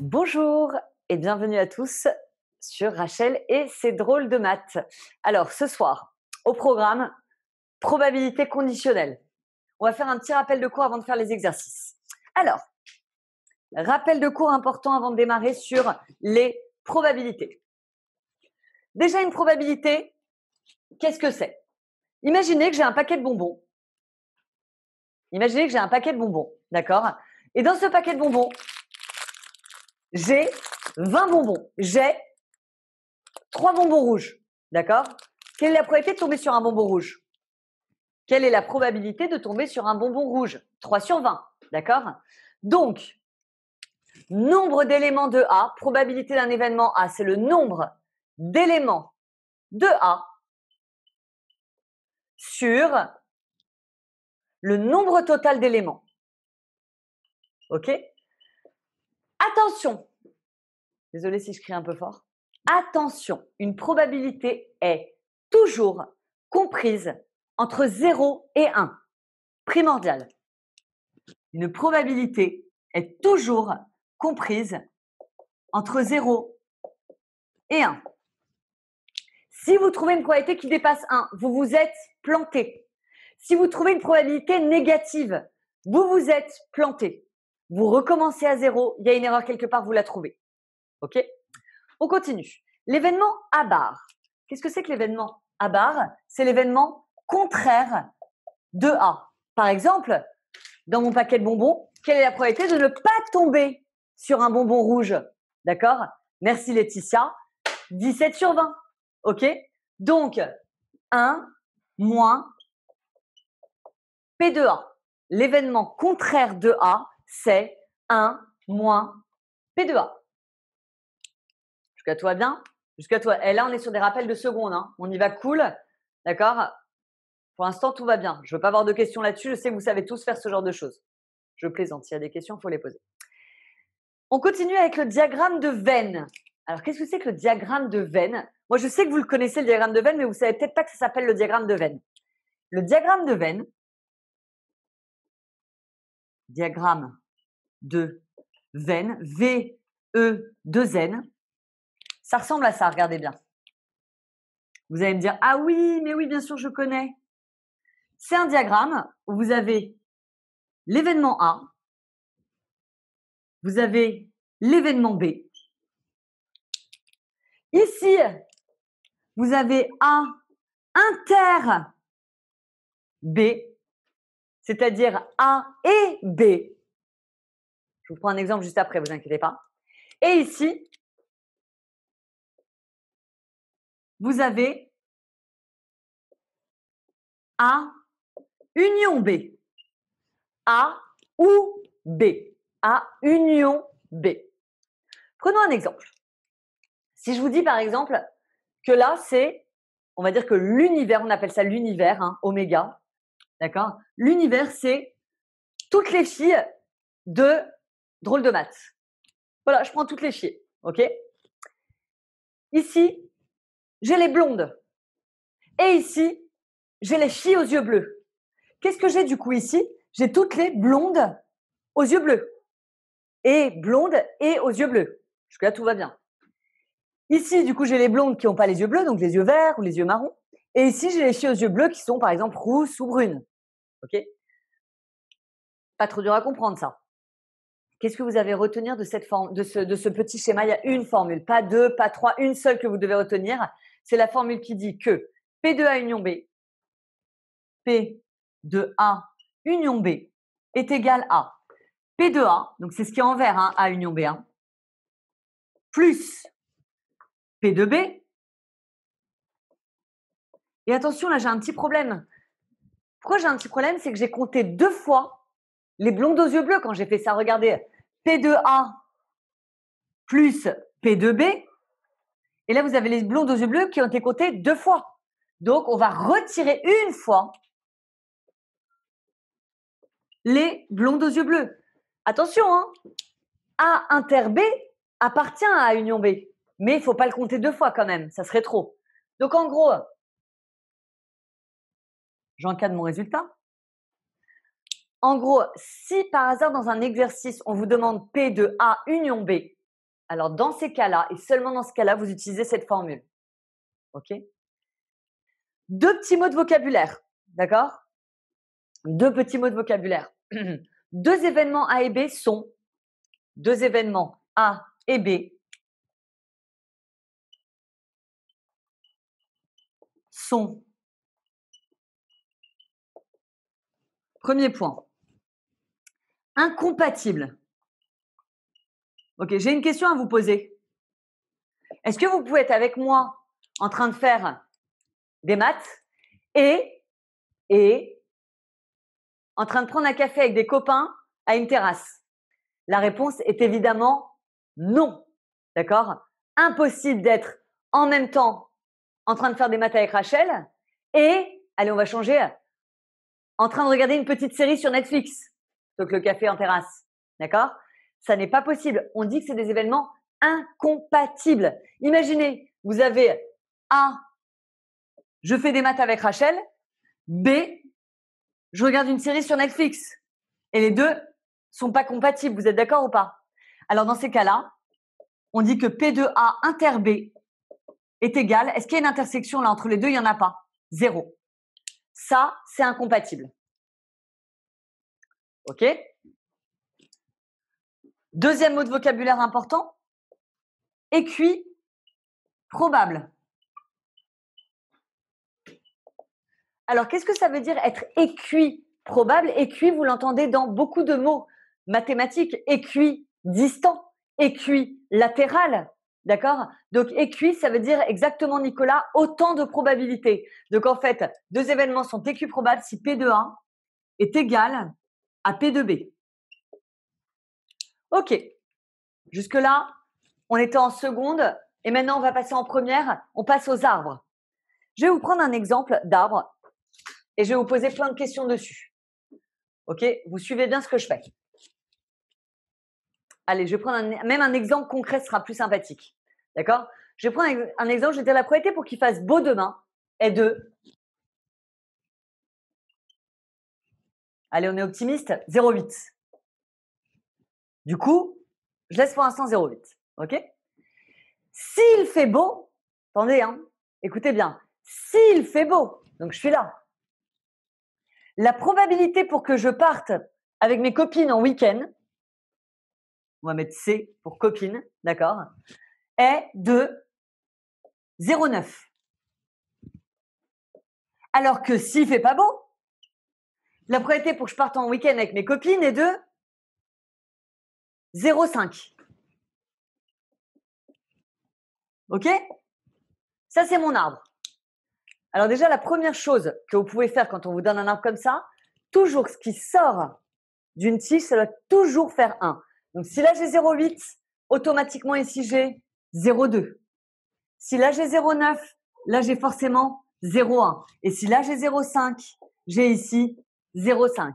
Bonjour et bienvenue à tous sur Rachel et ses drôles de maths. Alors ce soir, au programme, probabilité conditionnelle. On va faire un petit rappel de cours avant de faire les exercices. Alors, rappel de cours important avant de démarrer sur les probabilités. Déjà une probabilité, qu'est-ce que c'est? Imaginez que j'ai un paquet de bonbons. Imaginez que j'ai un paquet de bonbons, d'accord? Et dans ce paquet de bonbons, j'ai 20 bonbons. J'ai 3 bonbons rouges, d'accord? Quelle est la probabilité de tomber sur un bonbon rouge? Quelle est la probabilité de tomber sur un bonbon rouge? 3 sur 20, d'accord? Donc, nombre d'éléments de A, probabilité d'un événement A, c'est le nombre d'éléments de A sur le nombre total d'éléments. Ok? Attention, désolé si je crie un peu fort. Attention, une probabilité est toujours comprise entre 0 et 1. Primordial. Une probabilité est toujours comprise entre 0 et 1. Si vous trouvez une probabilité qui dépasse 1, vous vous êtes planté. Si vous trouvez une probabilité négative, vous vous êtes planté. Vous recommencez à 0, il y a une erreur quelque part, vous la trouvez. Ok? On continue. L'événement A bar. Qu'est-ce que c'est que l'événement A bar? C'est l'événement contraire de A. Par exemple, dans mon paquet de bonbons, quelle est la probabilité de ne pas tomber sur un bonbon rouge? D'accord? Merci Laetitia. 17 sur 20. Ok? Donc, 1 moins P de A. L'événement contraire de A, c'est 1 moins P de A. Jusqu'à toi bien? Jusqu'à toi. Et là, on est sur des rappels de secondes. Hein. On y va cool. D'accord? Pour l'instant, tout va bien. Je ne veux pas avoir de questions là-dessus. Je sais que vous savez tous faire ce genre de choses. Je plaisante. S'il y a des questions, il faut les poser. On continue avec le diagramme de Venn. Alors, qu'est-ce que c'est que le diagramme de Venn? Moi, je sais que vous le connaissez, le diagramme de Venn, mais vous ne savez peut-être pas que ça s'appelle le diagramme de Venn. Le diagramme de Venn, V-E-2-N, ça ressemble à ça, regardez bien. Vous allez me dire, ah oui, mais oui, bien sûr, je connais. C'est un diagramme où vous avez l'événement A, vous avez l'événement B. Ici, vous avez A inter B, c'est-à-dire A et B. Je vous prends un exemple juste après, vous inquiétez pas. Et ici, vous avez A union B. A ou B. A union B. Prenons un exemple. Si je vous dis par exemple que là, c'est, on va dire que l'univers, on appelle ça l'univers, hein, oméga, d'accord? L'univers, c'est toutes les filles de drôle de maths. Voilà, je prends toutes les filles, ok? Ici, j'ai les blondes. Et ici, j'ai les filles aux yeux bleus. Qu'est-ce que j'ai du coup ici? J'ai toutes les blondes aux yeux bleus. Et blondes et aux yeux bleus. Jusque-là, tout va bien. Ici, du coup, j'ai les blondes qui n'ont pas les yeux bleus, donc les yeux verts ou les yeux marrons. Et ici, j'ai les filles aux yeux bleus qui sont, par exemple, rousses ou brunes. Ok? Pas trop dur à comprendre, ça. Qu'est-ce que vous avez à retenir de cette forme, de ce petit schéma? Il y a une formule, pas deux, pas trois, une seule que vous devez retenir. C'est la formule qui dit que P de A union B, P de A union B est égal à P de A, donc c'est ce qui est en vert, hein, A union B1, plus P de B. Et attention, là, j'ai un petit problème. Pourquoi j'ai un petit problème? C'est que j'ai compté 2 fois les blondes aux yeux bleus quand j'ai fait ça. Regardez, P de A plus P de B. Et là, vous avez les blondes aux yeux bleus qui ont été comptées 2 fois. Donc, on va retirer une fois les blondes aux yeux bleus. Attention, hein, A inter B appartient à A union B. mais il ne faut pas le compter 2 fois quand même, ça serait trop. Donc en gros, j'encadre mon résultat. En gros, si par hasard dans un exercice, on vous demande P de A union B, alors dans ces cas-là, et seulement dans ce cas-là, vous utilisez cette formule. OK? 2 petits mots de vocabulaire, d'accord? 2 petits mots de vocabulaire. 2 événements A et B sont 2 événements A et B sont. Premier point. Incompatibles. Ok, j'ai une question à vous poser. Est-ce que vous pouvez être avec moi en train de faire des maths et en train de prendre un café avec des copains à une terrasse? La réponse est évidemment non. D'accord? Impossible d'être en même temps en train de faire des maths avec Rachel et, allez, on va changer, en train de regarder une petite série sur Netflix, donc le café en terrasse. D'accord? Ça n'est pas possible. On dit que c'est des événements incompatibles. Imaginez, vous avez A, je fais des maths avec Rachel, B, je regarde une série sur Netflix. Et les deux sont pas compatibles. Vous êtes d'accord ou pas? Alors dans ces cas-là, on dit que P de A inter B est égal. Est-ce qu'il y a une intersection là entre les deux? Il n'y en a pas. 0. Ça, c'est incompatible. OK? Deuxième mot de vocabulaire important, équi probable. Alors, qu'est-ce que ça veut dire être équi probable? Équi, vous l'entendez dans beaucoup de mots mathématiques. Équi distant, équi latéral. D'accord? Donc, équi, ça veut dire exactement, Nicolas, autant de probabilités. Donc, en fait, 2 événements sont équiprobables si P de A est égal à P de B. OK. Jusque-là, on était en seconde et maintenant, on va passer en première. On passe aux arbres. Je vais vous prendre un exemple d'arbre et je vais vous poser plein de questions dessus. OK? Vous suivez bien ce que je fais. Allez, je vais prendre même un exemple concret, ce sera plus sympathique. D'accord? Je vais prendre un exemple, je vais dire la probabilité pour qu'il fasse beau demain est de… Allez, on est optimiste, 0,8. Du coup, je laisse pour l'instant 0,8. OK? S'il fait beau, attendez, hein, écoutez bien, s'il fait beau, donc je suis là, la probabilité pour que je parte avec mes copines en week-end, on va mettre C pour copine, d'accord, est de 0,9. Alors que s'il fait pas beau, la probabilité pour que je parte en week-end avec mes copines est de 0,5. OK? Ça, c'est mon arbre. Alors déjà, la première chose que vous pouvez faire quand on vous donne un arbre comme ça, toujours ce qui sort d'une tige, ça doit toujours faire 1. Donc si là j'ai 0,8, automatiquement ici j'ai 0,2. Si là j'ai 0,9, là j'ai forcément 0,1. Et si là j'ai 0,5, j'ai ici 0,5.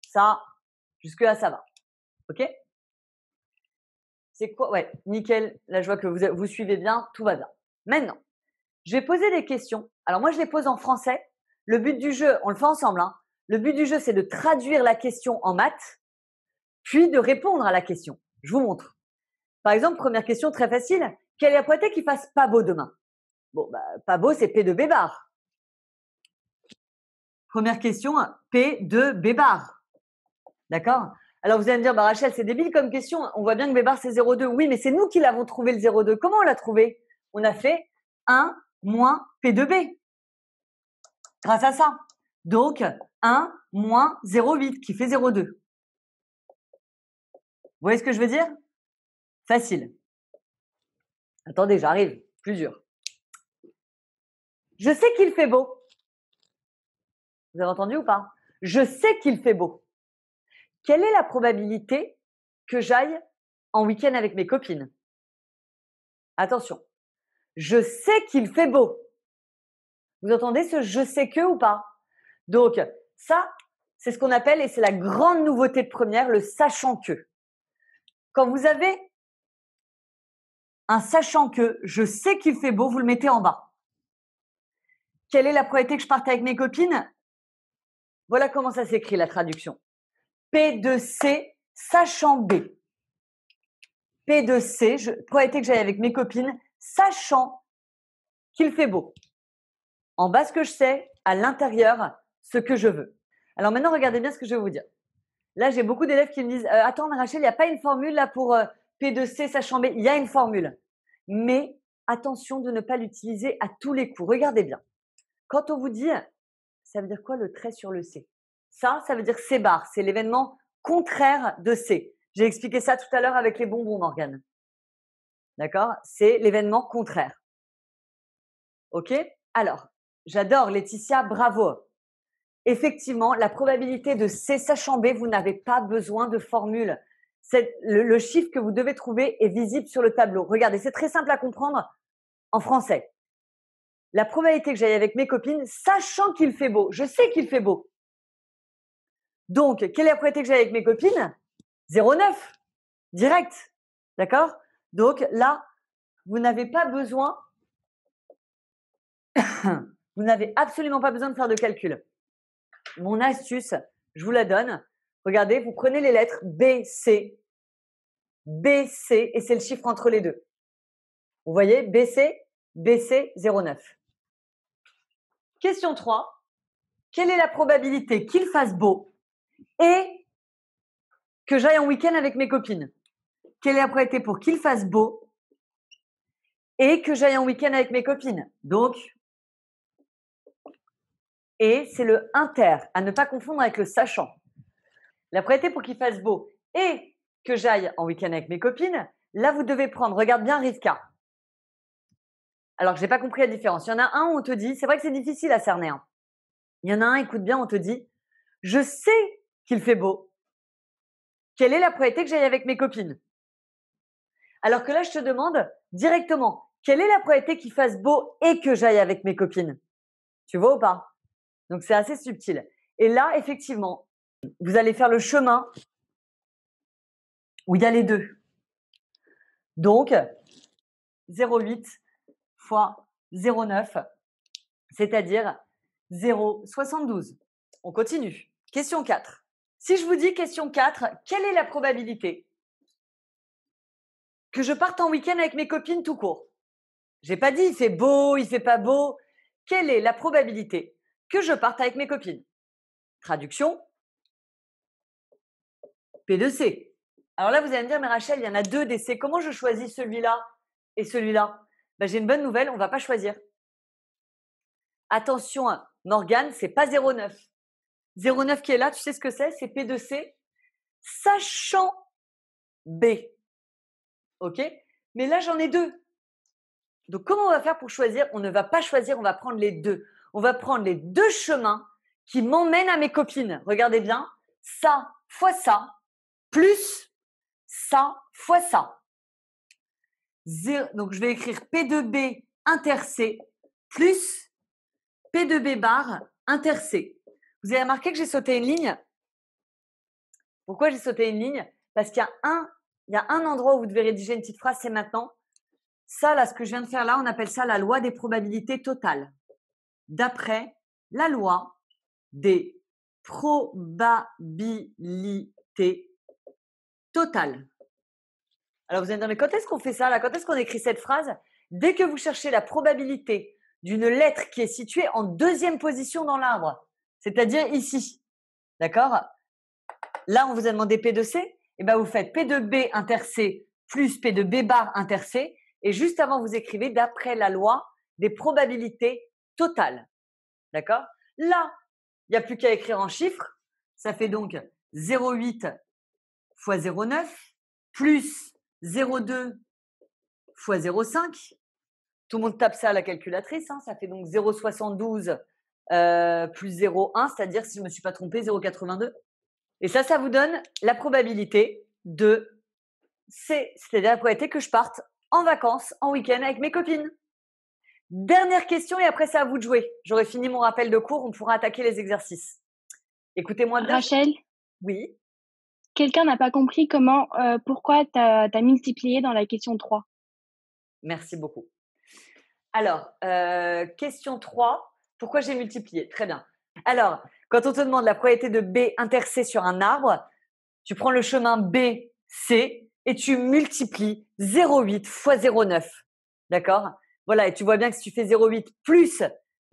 Ça, jusque-là, ça va. OK? C'est quoi? Ouais, nickel. Là, je vois que vous suivez bien, tout va bien. Maintenant, je vais poser des questions. Alors moi, je les pose en français. Le but du jeu, on le fait ensemble, hein. Le but du jeu, c'est de traduire la question en maths, puis de répondre à la question. Je vous montre. Par exemple, première question très facile. Quelle est la probabilité qu'il fasse pas beau demain? Bon, bah, pas beau, c'est P de B bar. Première question, P de B bar. D'accord? Alors vous allez me dire, bah Rachel, c'est débile comme question. On voit bien que B bar c'est 0,2. Oui, mais c'est nous qui l'avons trouvé le 0,2. Comment on l'a trouvé? On a fait 1 moins P de B. Grâce à ça. Donc 1 moins 0,8 qui fait 0,2. Vous voyez ce que je veux dire? Facile. Attendez, j'arrive. Plus dur. Je sais qu'il fait beau. Vous avez entendu ou pas? Je sais qu'il fait beau. Quelle est la probabilité que j'aille en week-end avec mes copines? Attention. Je sais qu'il fait beau. Vous entendez ce je sais que ou pas? Donc, ça, c'est ce qu'on appelle, et c'est la grande nouveauté de première, le sachant que. Quand vous avez un sachant que, je sais qu'il fait beau, vous le mettez en bas. Quelle est la probabilité que je parte avec mes copines? Voilà comment ça s'écrit la traduction. P de C, sachant B. P de C, probabilité que j'aille avec mes copines, sachant qu'il fait beau. En bas, ce que je sais, à l'intérieur, ce que je veux. Alors maintenant, regardez bien ce que je vais vous dire. Là, j'ai beaucoup d'élèves qui me disent attends, mais Rachel, il n'y a pas une formule là pour P de C, sachant B. Il y a une formule. Mais attention de ne pas l'utiliser à tous les coups. Regardez bien. Quand on vous dit, ça veut dire quoi le trait sur le C? Ça veut dire C bar. C'est l'événement contraire de C. J'ai expliqué ça tout à l'heure avec les bonbons, Morgane. D'accord? C'est l'événement contraire. OK? Alors, j'adore Laetitia, bravo. Effectivement, la probabilité de C sachant B, vous n'avez pas besoin de formule. Le chiffre que vous devez trouver est visible sur le tableau. Regardez, c'est très simple à comprendre en français. La probabilité que j'aille avec mes copines, sachant qu'il fait beau. Je sais qu'il fait beau. Donc, quelle est la probabilité que j'aille avec mes copines? 0,9. Direct. D'accord? Donc là, vous n'avez pas besoin, vous n'avez absolument pas besoin de faire de calcul. Mon astuce, je vous la donne. Regardez, vous prenez les lettres B, C, et c'est le chiffre entre les deux. Vous voyez, BC, 0,9. Question 3. Quelle est la probabilité qu'il fasse beau et que j'aille en week-end avec mes copines? Quelle est la probabilité pour qu'il fasse beau et que j'aille en week-end avec mes copines? Donc, et c'est le inter, à ne pas confondre avec le sachant. La probabilité pour qu'il fasse beau et que j'aille en week-end avec mes copines, là, vous devez prendre, regarde bien Rivka. Alors que j'ai pas compris la différence. Il y en a un où on te dit, c'est vrai que c'est difficile à cerner. Hein. Il y en a un, écoute bien, on te dit, je sais qu'il fait beau. Quelle est la probabilité que j'aille avec mes copines? Alors que là, je te demande directement, quelle est la probabilité qu'il fasse beau et que j'aille avec mes copines? Tu vois ou pas? Donc, c'est assez subtil. Et là, effectivement, vous allez faire le chemin où il y a les deux. Donc, 0,8 fois 0,9, c'est-à-dire 0,72. On continue. Question 4. Si je vous dis question 4, quelle est la probabilité que je parte en week-end avec mes copines tout court? J'ai pas dit il fait beau, il fait pas beau. Quelle est la probabilité que je parte avec mes copines? Traduction, P de C. Alors là, vous allez me dire, mais Rachel, il y en a deux des C. Comment je choisis celui-là et celui-là? Ben, j'ai une bonne nouvelle, on ne va pas choisir. Attention, Morgane, c'est pas 0,9. 0,9 qui est là, tu sais ce que c'est? C'est P de C, sachant B. OK? Mais là, j'en ai deux. Donc, comment on va faire pour choisir? On ne va pas choisir, on va prendre les deux. On va prendre les deux chemins qui m'emmènent à mes copines. Regardez bien, ça fois ça, plus ça fois ça. Donc, je vais écrire P de B inter C plus P de B bar inter C. Vous avez remarqué que j'ai sauté une ligne? Pourquoi j'ai sauté une ligne? Parce qu'il y a un endroit où vous devez rédiger une petite phrase, c'est maintenant. Ça, là, ce que je viens de faire là, on appelle ça la loi des probabilités totales. D'après la loi des probabilités totales. Alors, vous allez me dire, mais quand est-ce qu'on fait ça là? Quand est-ce qu'on écrit cette phrase? Dès que vous cherchez la probabilité d'une lettre qui est située en deuxième position dans l'arbre, c'est-à-dire ici, d'accord? Là, on vous a demandé P de C, et ben vous faites P de B inter C plus P de B bar inter C, et juste avant, vous écrivez d'après la loi des probabilités totales. D'accord? Là, il n'y a plus qu'à écrire en chiffres. Ça fait donc 0,8 fois 0,9 plus 0,2 fois 0,5. Tout le monde tape ça à la calculatrice. Hein. Ça fait donc 0,72 plus 0,1, c'est-à-dire, si je ne me suis pas trompée, 0,82. Et ça vous donne la probabilité de C, c'est-à-dire la probabilité que je parte en vacances, en week-end avec mes copines. Dernière question et après c'est à vous de jouer. J'aurai fini mon rappel de cours, on pourra attaquer les exercices. Écoutez-moi bien. Rachel, Oui. quelqu'un n'a pas compris pourquoi tu as multiplié dans la question 3. Merci beaucoup. Alors, question 3. Pourquoi j'ai multiplié? Très bien. Alors, quand on te demande la probabilité de B inter C sur un arbre, tu prends le chemin B, C et tu multiplies 0,8 fois 0,9. D'accord? Voilà, et tu vois bien que si tu fais 0,8 plus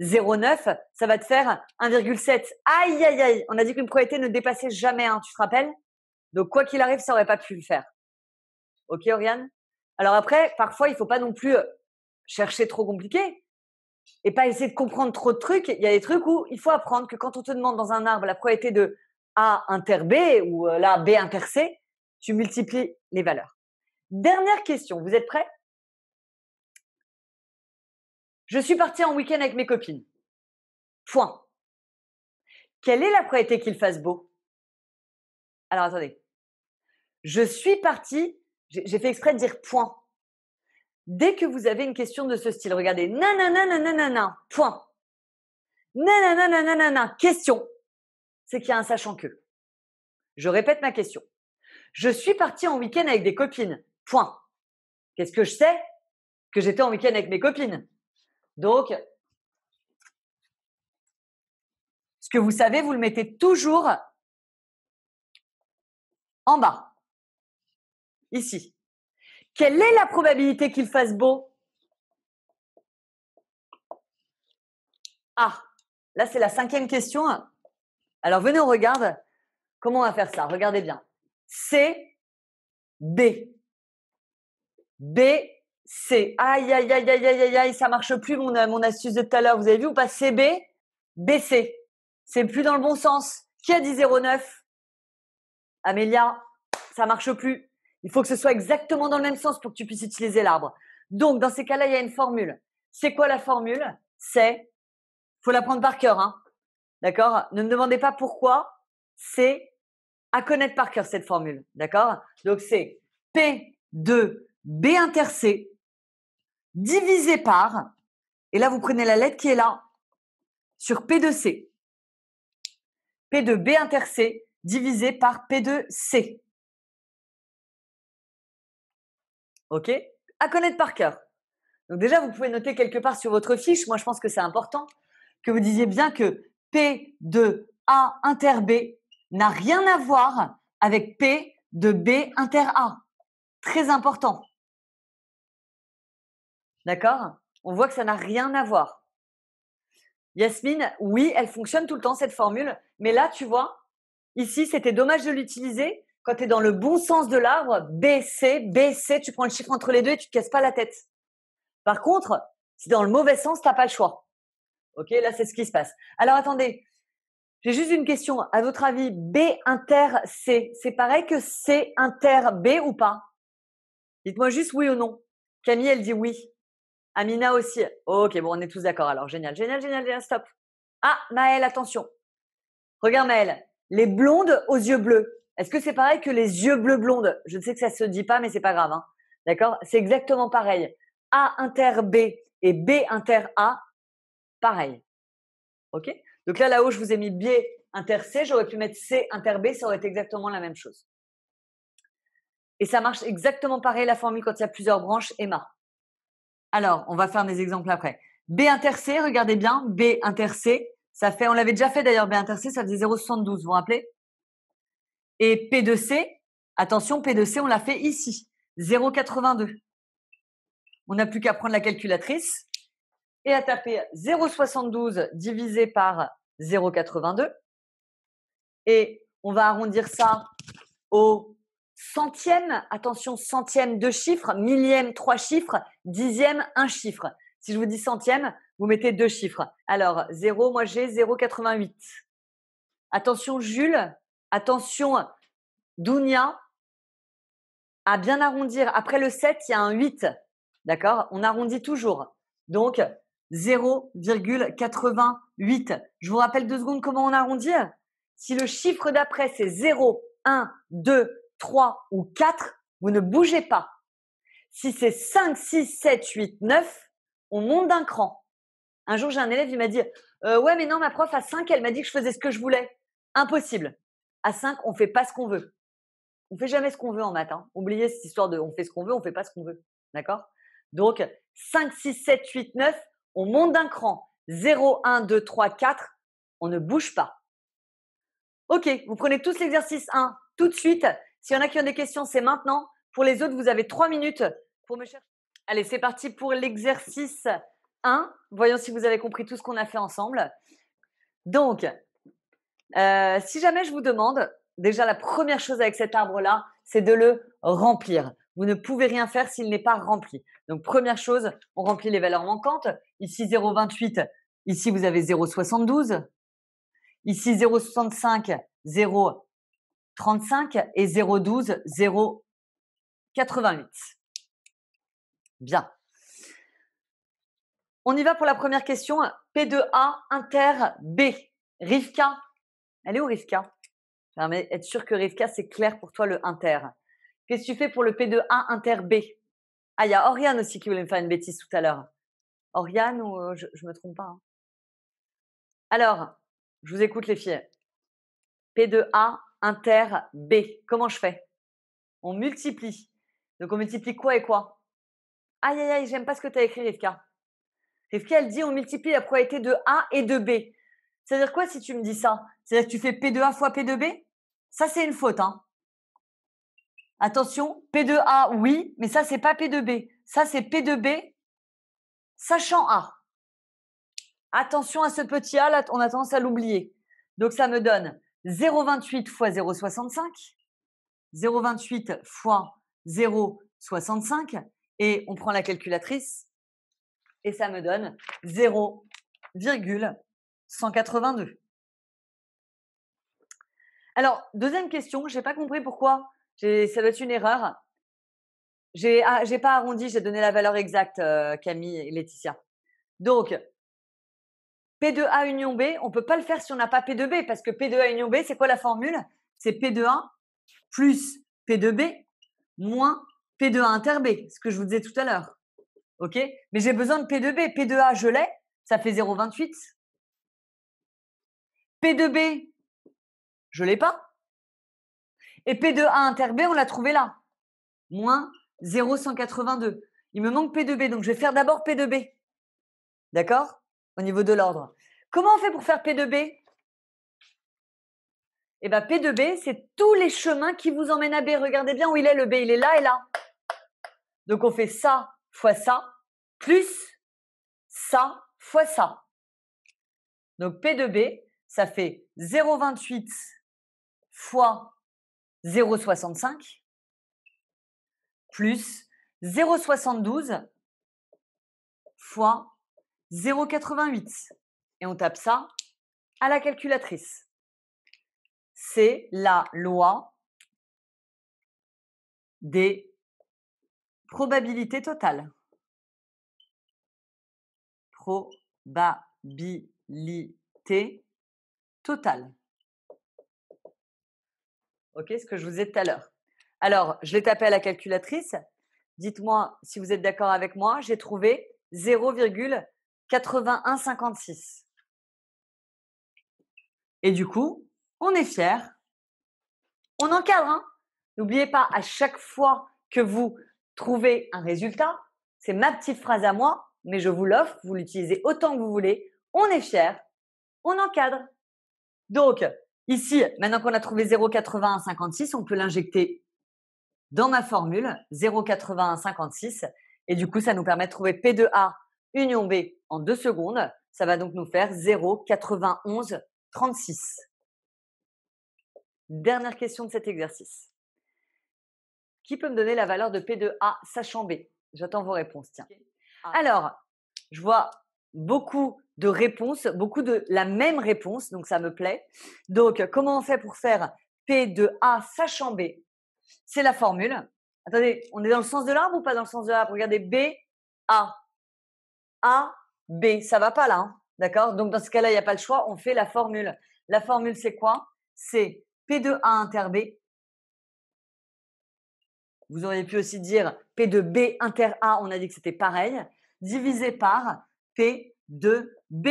0,9, ça va te faire 1,7. Aïe, aïe, aïe. On a dit qu'une probabilité ne dépassait jamais 1, tu te rappelles? Donc, quoi qu'il arrive, ça n'aurait pas pu le faire. Ok, Oriane? Alors après, parfois, il ne faut pas non plus chercher trop compliqué et pas essayer de comprendre trop de trucs. Il y a des trucs où il faut apprendre que quand on te demande dans un arbre la probabilité de A inter B ou là B inter C, tu multiplies les valeurs. Dernière question, vous êtes prêts? Je suis partie en week-end avec mes copines. Point. Quelle est la probabilité qu'il fasse beau? Alors attendez. Je suis partie, j'ai fait exprès de dire point. Dès que vous avez une question de ce style, regardez, nanana, nanana, point. Nanana, nanana, question. C'est qu'il y a un sachant que. Je répète ma question. Je suis partie en week-end avec des copines. Point. Qu'est-ce que je sais? Que j'étais en week-end avec mes copines. Donc, ce que vous savez, vous le mettez toujours en bas. Ici. Quelle est la probabilité qu'il fasse beau? Ah, là c'est la 5e question. Alors venez, on regarde comment on va faire ça. Regardez bien. C, B. B, C. Aïe, aïe, aïe, aïe, aïe, aïe, aïe, ça marche plus mon astuce de tout à l'heure. Vous avez vu ou pas? CB, BC. C'est plus dans le bon sens. Qui a dit 0,9? Amélia, ça marche plus. Il faut que ce soit exactement dans le même sens pour que tu puisses utiliser l'arbre. Donc, dans ces cas-là, il y a une formule. C'est quoi la formule? C'est, faut la prendre par cœur, hein. D'accord? Ne me demandez pas pourquoi. C'est à connaître par cœur cette formule. D'accord? Donc, c'est P de B inter C divisé par, et là, vous prenez la lettre qui est là, sur P de C. P de B inter C divisé par P de C. OK? À connaître par cœur. Donc déjà, vous pouvez noter quelque part sur votre fiche, moi je pense que c'est important, que vous disiez bien que P de A inter B n'a rien à voir avec P de B inter A. Très important. D'accord? On voit que ça n'a rien à voir. Yasmine, oui, elle fonctionne tout le temps cette formule, mais là, tu vois, ici, c'était dommage de l'utiliser quand tu es dans le bon sens de l'arbre, B, C, tu prends le chiffre entre les deux et tu te casses pas la tête. Par contre, si dans le mauvais sens, tu n'as pas le choix. Ok, là, c'est ce qui se passe. Alors, attendez, j'ai juste une question. À votre avis, B inter C, c'est pareil que C inter B ou pas? Dites-moi juste oui ou non. Camille, elle dit oui. Amina aussi. Ok, bon, on est tous d'accord. Alors, génial, génial, génial, génial, stop. Ah, Maëlle, attention. Regarde Maëlle, les blondes aux yeux bleus. Est-ce que c'est pareil que les yeux bleus blondes? Je sais que ça se dit pas, mais c'est pas grave. Hein. D'accord? C'est exactement pareil. A inter B et B inter A, pareil. Ok? Donc là-haut, je vous ai mis B inter C. J'aurais pu mettre C inter B. Ça aurait été exactement la même chose. Et ça marche exactement pareil la formule quand il y a plusieurs branches Emma. Alors, on va faire des exemples après. B inter C, regardez bien. B inter C, ça fait, on l'avait déjà fait d'ailleurs, B inter C, ça faisait 0,72, vous vous rappelez? Et P de C, attention, P de C, on l'a fait ici. 0,82. On n'a plus qu'à prendre la calculatrice et à taper 0,72 divisé par 0,82. Et on va arrondir ça au centième. Attention, centième, 2 chiffres. Millième, 3 chiffres. Dixième, 1 chiffre. Si je vous dis centième, vous mettez 2 chiffres. Alors, 0, moi j'ai 0,88. Attention, Jules. Attention, Dounia. À bien arrondir. Après le 7, il y a un 8. D'accord? On arrondit toujours. Donc, 0,88. Je vous rappelle 2 secondes comment on arrondit. Si le chiffre d'après, c'est 0, 1, 2, 3 ou 4, vous ne bougez pas. Si c'est 5, 6, 7, 8, 9, on monte d'un cran. Un jour, j'ai un élève, il m'a dit « Ouais, mais non, ma prof, à 5, elle m'a dit que je faisais ce que je voulais. » Impossible. À 5, on fait pas ce qu'on veut. On fait jamais ce qu'on veut en maths. Hein. Oubliez cette histoire de on fait ce qu'on veut, on fait pas ce qu'on veut. D'accord? Donc, 5, 6, 7, 8, 9, on monte d'un cran. 0, 1, 2, 3, 4, on ne bouge pas. Ok, vous prenez tous l'exercice 1 tout de suite. S'il y en a qui ont des questions, c'est maintenant. Pour les autres, vous avez 3 minutes pour me chercher. Allez, c'est parti pour l'exercice 1. Voyons si vous avez compris tout ce qu'on a fait ensemble. Donc, si jamais je vous demande, déjà la première chose avec cet arbre-là, c'est de le remplir. Vous ne pouvez rien faire s'il n'est pas rempli. Donc, première chose, on remplit les valeurs manquantes. Ici, 0,28. Ici, vous avez 0,72. Ici, 0,65, 0,35 et 0,12, 0,88. Bien. On y va pour la première question. P de A inter B. Rivka. Elle est où Rivka? J'aimerais être sûr que Rivka, c'est clair pour toi le inter. Qu'est-ce que tu fais pour le P de A inter B? Ah, il y a Oriane aussi qui voulait me faire une bêtise tout à l'heure. Oriane ou je me trompe pas, hein. Alors, je vous écoute les filles. P de A inter B. Comment je fais? On multiplie. Donc, on multiplie quoi et quoi? Aïe, aïe, aïe, j'aime pas ce que tu as écrit, Rivka. Rivka, elle dit on multiplie la probabilité de A et de B. C'est-à-dire quoi si tu me dis ça? C'est-à-dire que tu fais P de A fois P de B? Ça, c'est une faute, hein. Attention, P de A, oui, mais ça, c'est pas P de B. Ça, c'est P de B, sachant A. Attention à ce petit A, là, on a tendance à l'oublier. Donc, ça me donne 0,28 fois 0,65, 0,28 fois 0,65, et on prend la calculatrice, et ça me donne 0,182. Alors, deuxième question, je n'ai pas compris pourquoi. Ça doit être une erreur. J'ai pas arrondi, j'ai donné la valeur exacte, Camille et Laetitia. Donc, P de A union B, on ne peut pas le faire si on n'a pas P de B, parce que P de A union B, c'est quoi la formule? C'est P de A plus P de B moins P de A inter B, ce que je vous disais tout à l'heure. Ok? Mais j'ai besoin de P de B. P de A, je l'ai, ça fait 0,28. P de B, je ne l'ai pas. Et P de A inter B, on l'a trouvé là. Moins 0,182. Il me manque P de B, donc je vais faire d'abord P de B. D'accord? Au niveau de l'ordre. Comment on fait pour faire P de B? Eh bien, P de B, c'est tous les chemins qui vous emmènent à B. Regardez bien où il est, le B, il est là et là. Donc, on fait ça fois ça, plus ça fois ça. Donc, P de B, ça fait 0,28 fois 0,65 plus 0,72 fois 0,88. Et on tape ça à la calculatrice. C'est la loi des probabilités totales. Probabilité totale. Ok, ce que je vous ai dit tout à l'heure. Alors, je l'ai tapé à la calculatrice. Dites-moi si vous êtes d'accord avec moi. J'ai trouvé 0,8156. Et du coup, on est fiers. On encadre, hein. N'oubliez pas, à chaque fois que vous trouvez un résultat, c'est ma petite phrase à moi, mais je vous l'offre, vous l'utilisez autant que vous voulez. On est fiers, on encadre. Donc, ici, maintenant qu'on a trouvé 0,8156, on peut l'injecter dans ma formule 0,8156. Et du coup, ça nous permet de trouver P de A union B en 2 secondes. Ça va donc nous faire 0,9136. Dernière question de cet exercice. Qui peut me donner la valeur de P de A sachant B? J'attends vos réponses, tiens. Alors, je vois beaucoup de réponses, beaucoup de la même réponse, donc ça me plaît. Donc, comment on fait pour faire P de A sachant B? C'est la formule. Attendez, on est dans le sens de l'arbre ou pas dans le sens de l'arbre? Regardez, B, A. A, B. Ça va pas là, hein? D'accord? Donc, dans ce cas-là, il n'y a pas le choix. On fait la formule. La formule, c'est quoi? C'est P de A inter B. Vous auriez pu aussi dire P de B inter A, on a dit que c'était pareil, divisé par P de B.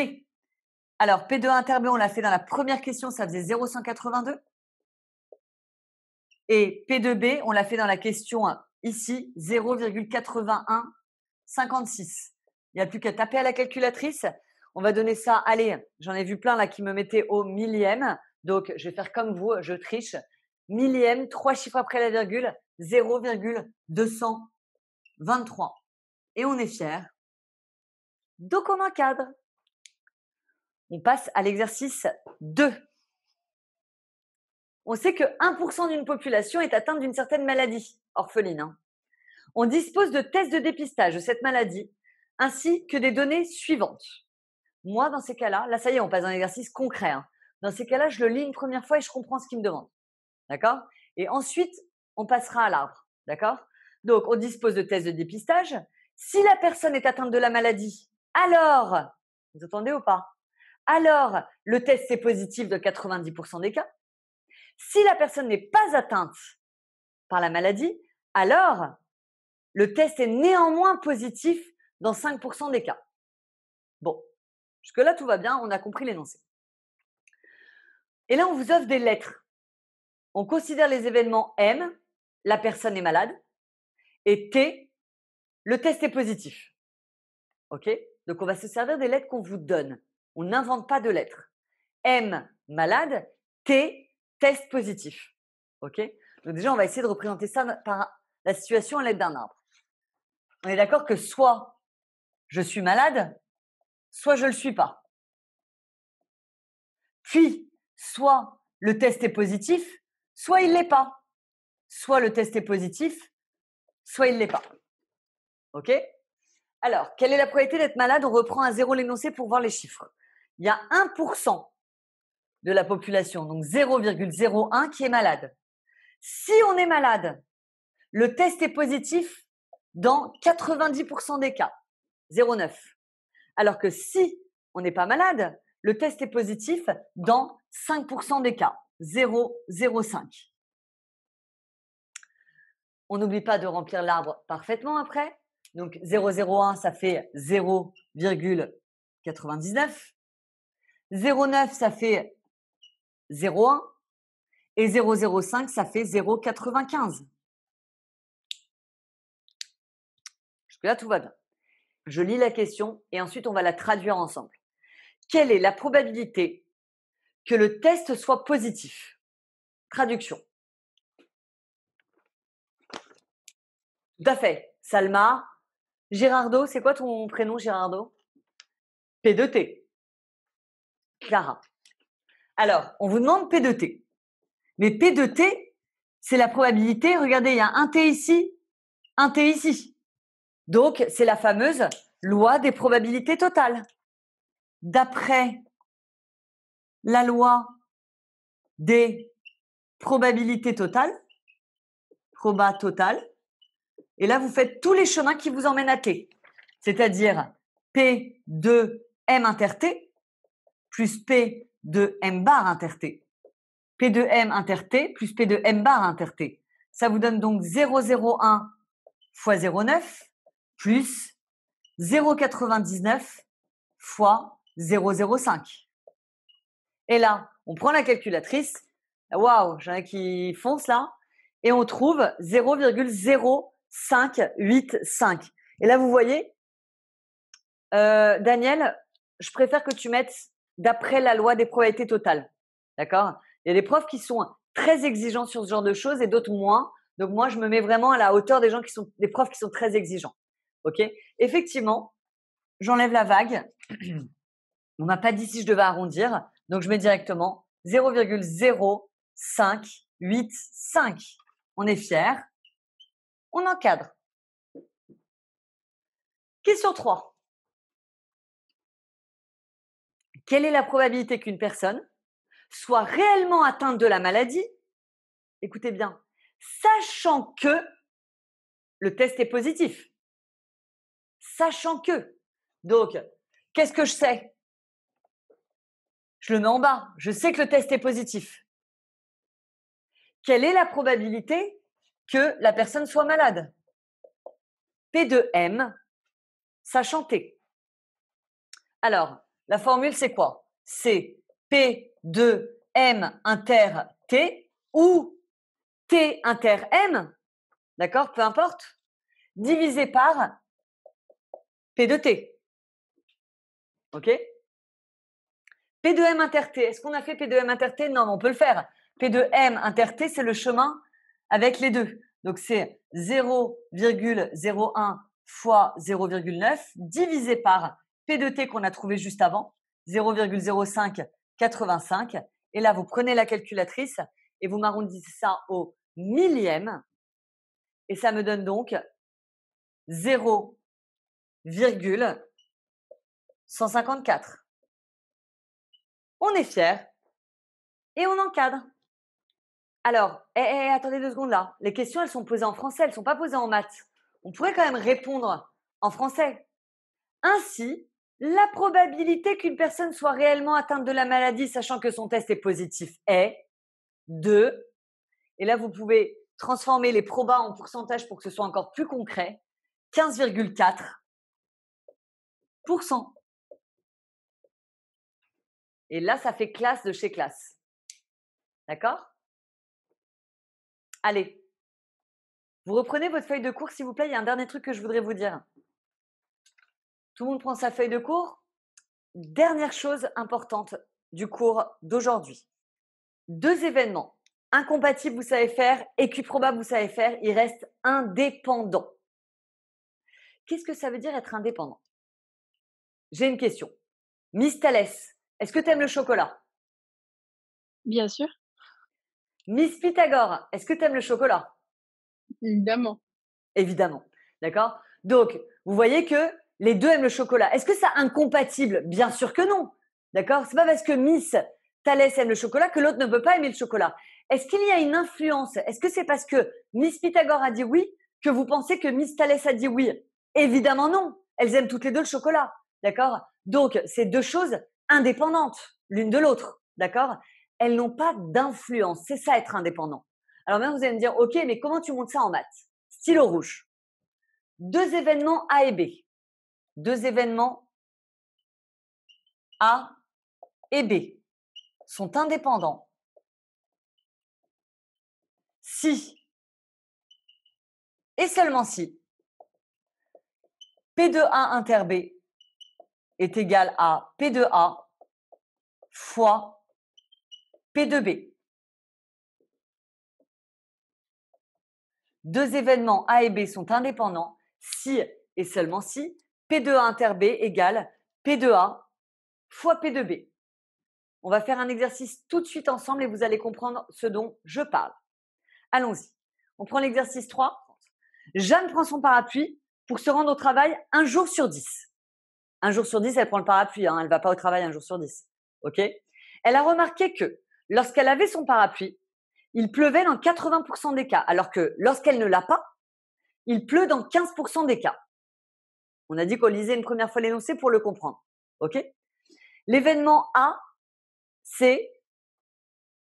Alors, P de inter B, on l'a fait dans la première question, ça faisait 0,182. Et P de B, on l'a fait dans la question ici, 0,8156. 56. Il n'y a plus qu'à taper à la calculatrice. On va donner ça, allez, j'en ai vu plein là qui me mettaient au millième. Donc, je vais faire comme vous, je triche. Millième, 3 chiffres après la virgule, 0,223. Et on est fiers. Donc, on encadre. On passe à l'exercice 2. On sait que 1% d'une population est atteinte d'une certaine maladie, orpheline. Hein. On dispose de tests de dépistage de cette maladie, ainsi que des données suivantes. Moi, dans ces cas-là, là, ça y est, on passe dans un exercice concret. Hein. Dans ces cas-là, je le lis une première fois et je comprends ce qu'il me demande. D'accord? Et ensuite, on passera à l'arbre. D'accord? Donc, on dispose de tests de dépistage. Si la personne est atteinte de la maladie, alors, vous entendez ou pas? Alors, le test est positif de 90% des cas. Si la personne n'est pas atteinte par la maladie, alors le test est néanmoins positif dans 5% des cas. Bon, jusque-là, tout va bien, on a compris l'énoncé. Et là, on vous offre des lettres. On considère les événements M, la personne est malade, et T, le test est positif. OK? Donc, on va se servir des lettres qu'on vous donne. On n'invente pas de lettres. M, malade, T, test positif. OK? Donc, déjà, on va essayer de représenter ça par la situation à l'aide d'un arbre. On est d'accord que soit je suis malade, soit je ne le suis pas. Puis, soit le test est positif, soit il ne l'est pas. Soit le test est positif, soit il ne l'est pas. OK? Alors, quelle est la probabilité d'être malade? On reprend à zéro l'énoncé pour voir les chiffres. Il y a 1% de la population, donc 0,01 qui est malade. Si on est malade, le test est positif dans 90% des cas, 0,9. Alors que si on n'est pas malade, le test est positif dans 5% des cas, 0,05. On n'oublie pas de remplir l'arbre parfaitement après. Donc 0,01, ça fait 0,99. 0,9, ça fait 0,1. Et 0,05, ça fait 0,95. Jusque-là, tout va bien. Je lis la question et ensuite, on va la traduire ensemble. Quelle est la probabilité que le test soit positif? Traduction. Tout à fait. Salma. Gérardo, c'est quoi ton prénom, Gérardo? P2T. Clara. Alors, on vous demande P2T. Mais P2T, c'est la probabilité. Regardez, il y a un T ici, un T ici. Donc, c'est la fameuse loi des probabilités totales. D'après la loi des probabilités totales, proba totale, et là, vous faites tous les chemins qui vous emmènent à T, c'est-à-dire P de M inter T plus P de M bar inter T. P de M inter T plus P de M bar inter T. Ça vous donne donc 0,01 fois 0,9 plus 0,99 fois 0,05. Et là, on prend la calculatrice. Waouh, j'en ai qui foncent là. Et on trouve 0,0585. Et là, vous voyez, Daniel, je préfère que tu mettes d'après la loi des probabilités totales. D'accord? Il y a des profs qui sont très exigeants sur ce genre de choses et d'autres moins. Donc moi, je me mets vraiment à la hauteur des gens qui sont des profs qui sont très exigeants. OK? Effectivement, j'enlève la vague. On m'a pas dit si je devais arrondir. Donc je mets directement 0,0585. On est fiers. On encadre. Question 3. Quelle est la probabilité qu'une personne soit réellement atteinte de la maladie? Écoutez bien, sachant que le test est positif. Sachant que. Donc, qu'est-ce que je sais? Je le mets en bas. Je sais que le test est positif. Quelle est la probabilité que la personne soit malade? P de M, sachant T. Alors, la formule, c'est quoi? C'est P de M inter T ou T inter M, d'accord, peu importe, divisé par P de T. OK? P de M inter T. Est-ce qu'on a fait P de M inter T? Non, mais on peut le faire. P de M inter T, c'est le chemin avec les deux. Donc, c'est 0,01 fois 0,9 divisé par P de T qu'on a trouvé juste avant, 0,0585. Et là, vous prenez la calculatrice et vous m'arrondissez ça au millième. Et ça me donne donc 0,154. On est fiers et on encadre. Alors, attendez 2 secondes là. Les questions, elles sont posées en français, elles ne sont pas posées en maths. On pourrait quand même répondre en français. Ainsi, la probabilité qu'une personne soit réellement atteinte de la maladie, sachant que son test est positif, est de… Et là, vous pouvez transformer les probas en pourcentage pour que ce soit encore plus concret. 15,4%. Et là, ça fait classe de chez classe. D'accord? Allez, vous reprenez votre feuille de cours, s'il vous plaît. Il y a un dernier truc que je voudrais vous dire. Tout le monde prend sa feuille de cours. Dernière chose importante du cours d'aujourd'hui. 2 événements. Incompatibles, vous savez faire. Équiprobable, vous savez faire. Il reste indépendant. Qu'est-ce que ça veut dire être indépendant? J'ai une question. Miss Thalès, est-ce que tu aimes le chocolat? Bien sûr, Miss Pythagore, est-ce que tu aimes le chocolat? évidemment. Évidemment. D'accord? Donc, vous voyez que les deux aiment le chocolat. Est-ce que c'est incompatible? Bien sûr que non. D'accord? C'est pas parce que Miss Thalès aime le chocolat que l'autre ne peut pas aimer le chocolat. Est-ce qu'il y a une influence? Est-ce que c'est parce que Miss Pythagore a dit oui que vous pensez que Miss Thalès a dit oui? Évidemment non. Elles aiment toutes les deux le chocolat. D'accord? Donc, c'est 2 choses indépendantes l'une de l'autre. D'accord? Elles n'ont pas d'influence. C'est ça être indépendant. Alors maintenant, vous allez me dire, OK, mais comment tu montes ça en maths? Stylo rouge. 2 événements A et B. 2 événements A et B sont indépendants si et seulement si P de A inter B est égal à P de A fois P de B. 2 événements A et B sont indépendants si et seulement si P de A inter B égale P de A fois P de B. On va faire un exercice tout de suite ensemble et vous allez comprendre ce dont je parle. Allons-y. On prend l'exercice 3. Jeanne prend son parapluie pour se rendre au travail 1 jour sur 10. 1 jour sur 10, elle prend le parapluie, hein, elle ne va pas au travail 1 jour sur 10. OK? Elle a remarqué que lorsqu'elle avait son parapluie, il pleuvait dans 80% des cas, alors que lorsqu'elle ne l'a pas, il pleut dans 15% des cas. On a dit qu'on lisait une première fois l'énoncé pour le comprendre. OK? L'événement A, c'est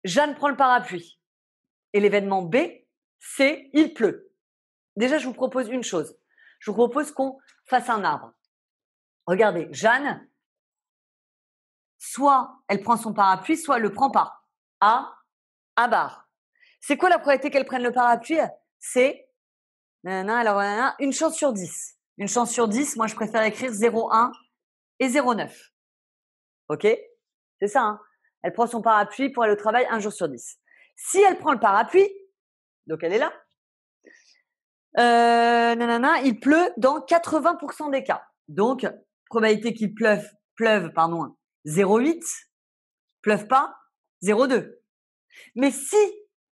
Jeanne prend le parapluie. Et l'événement B, c'est il pleut. Déjà, je vous propose une chose. Je vous propose qu'on fasse un arbre. Regardez, Jeanne, soit elle prend son parapluie, soit elle le prend pas. A barre. C'est quoi la probabilité qu'elle prenne le parapluie? C'est une chance sur 10. Une chance sur 10, moi je préfère écrire 0,1 et 0,9. OK? C'est ça, hein? Elle prend son parapluie pour aller au travail 1 jour sur 10. Si elle prend le parapluie, donc elle est là, il pleut dans 80% des cas. Donc, probabilité qu'il pleuve, 0,8, pleuve pas, 0,2. Mais si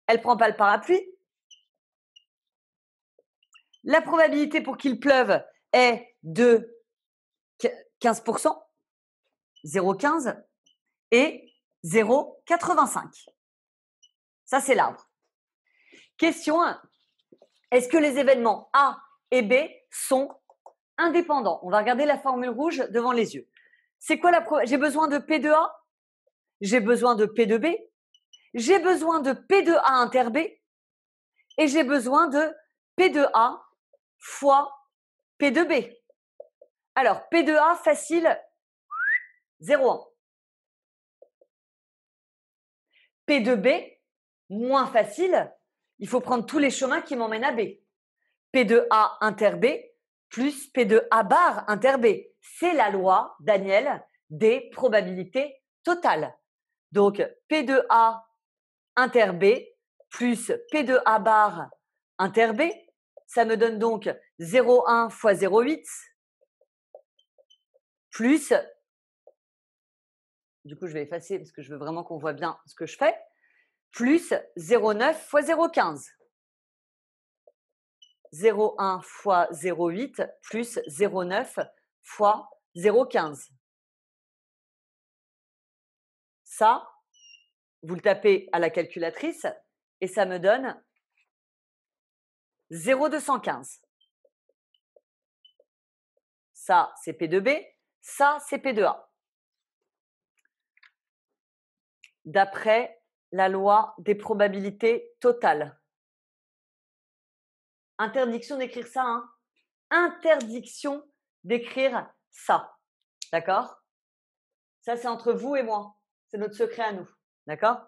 elle prend pas le parapluie, la probabilité pour qu'il pleuve est de 15%, 0,15 et 0,85. Ça, c'est l'arbre. Question 1. Est-ce que les événements A et B sont indépendants? On va regarder la formule rouge devant les yeux. C'est quoi j'ai besoin de P de A, j'ai besoin de P de B, j'ai besoin de P de A inter B et j'ai besoin de P de A fois P de B. Alors, P de A facile, 0,1. P de B, moins facile, il faut prendre tous les chemins qui m'emmènent à B. P de A inter B, plus P de A bar inter B. C'est la loi, Daniel, des probabilités totales. Donc, P de A inter B plus P de A bar inter B, ça me donne donc 0,1 fois 0,8 plus, du coup je vais effacer parce que je veux vraiment qu'on voit bien ce que je fais, plus 0,9 fois 0,15. 0,1 fois 0,8 plus 0,9 fois 0,15. Ça, vous le tapez à la calculatrice et ça me donne 0,215. Ça, c'est P de B. Ça, c'est P de A. D'après la loi des probabilités totales. Interdiction d'écrire ça, hein? Interdiction d'écrire ça. D'accord? Ça, c'est entre vous et moi. C'est notre secret à nous. D'accord?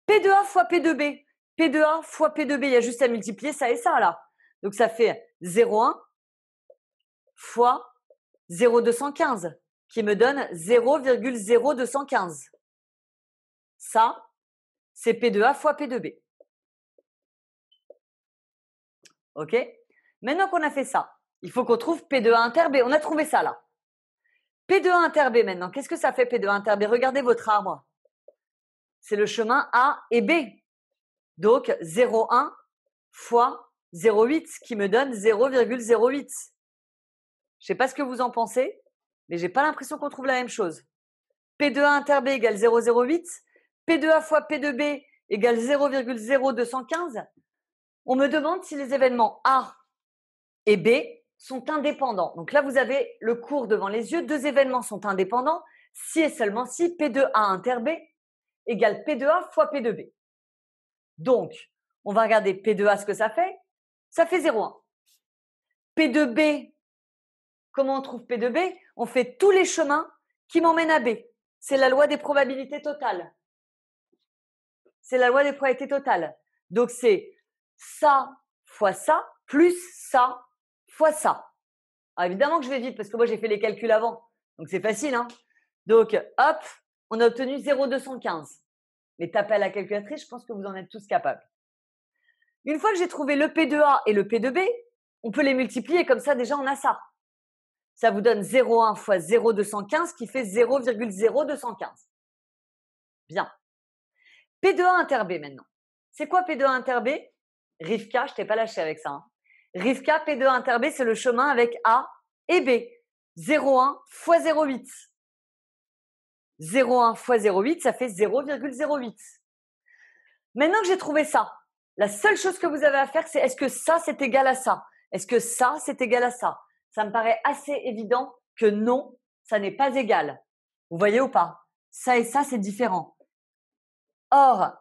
P de A fois P de B. P de A fois P de B, il y a juste à multiplier ça et ça là. Donc ça fait 0,1 fois 0,215 qui me donne 0,0215. Ça, c'est P de A fois P de B. OK? Maintenant qu'on a fait ça, il faut qu'on trouve P de A inter B. On a trouvé ça là. P de A inter B maintenant. Qu'est-ce que ça fait P de A inter B? Regardez votre arbre. C'est le chemin A et B. Donc 0,1 fois 0,8 qui me donne 0,08. Je ne sais pas ce que vous en pensez, mais j'ai pas l'impression qu'on trouve la même chose. P de A inter B égale 0,08. P de A fois P de B égale 0,0215. On me demande si les événements A et B sont indépendants. Donc là, vous avez le cours devant les yeux. Deux événements sont indépendants si et seulement si P de A inter B égale P de A fois P de B. Donc, on va regarder P de A ce que ça fait. Ça fait 0,1. P de B, comment on trouve P de B? On fait tous les chemins qui m'emmènent à B. C'est la loi des probabilités totales. C'est la loi des probabilités totales. Donc, c'est ça fois ça plus ça fois ça. Alors, évidemment que je vais vite parce que moi, j'ai fait les calculs avant. Donc, c'est facile. Hein, donc, hop, on a obtenu 0,215. Mais tapez à la calculatrice, je pense que vous en êtes tous capables. Une fois que j'ai trouvé le P de A et le P de B, on peut les multiplier comme ça, déjà, on a ça. Ça vous donne 0,1 fois 0,215 qui fait 0,0215. Bien. P de A inter B maintenant. C'est quoi P de A inter B? Rivka, je t'ai pas lâché avec ça. Hein. Rivka, P de A inter B, c'est le chemin avec A et B. 0,1 fois 0,8. 0,1 fois 0,8, ça fait 0,08. Maintenant que j'ai trouvé ça, la seule chose que vous avez à faire, c'est est-ce que ça, c'est égal à ça? Est-ce que ça, c'est égal à ça? Ça me paraît assez évident que non, ça n'est pas égal. Vous voyez ou pas? Ça et ça, c'est différent. Or,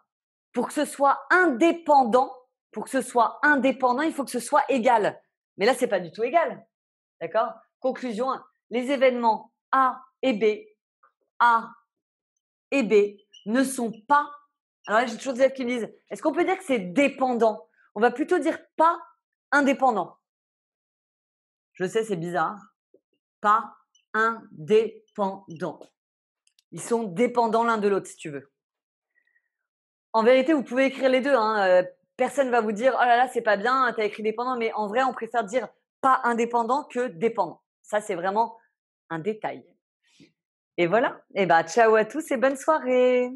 pour que ce soit indépendant, il faut que ce soit égal. Mais là, c'est pas du tout égal. D'accord? Conclusion, les événements A et B ne sont pas. Alors là, j'ai toujours des élèves qui me disent, est-ce qu'on peut dire que c'est dépendant? On va plutôt dire pas indépendant. Je sais, c'est bizarre. Pas indépendant. Ils sont dépendants l'un de l'autre, si tu veux. En vérité, vous pouvez écrire les deux. Hein. Personne ne va vous dire, oh là là, c'est pas bien, tu as écrit dépendant. Mais en vrai, on préfère dire pas indépendant que dépendant. Ça, c'est vraiment un détail. Et voilà. Et bah, ciao à tous et bonne soirée.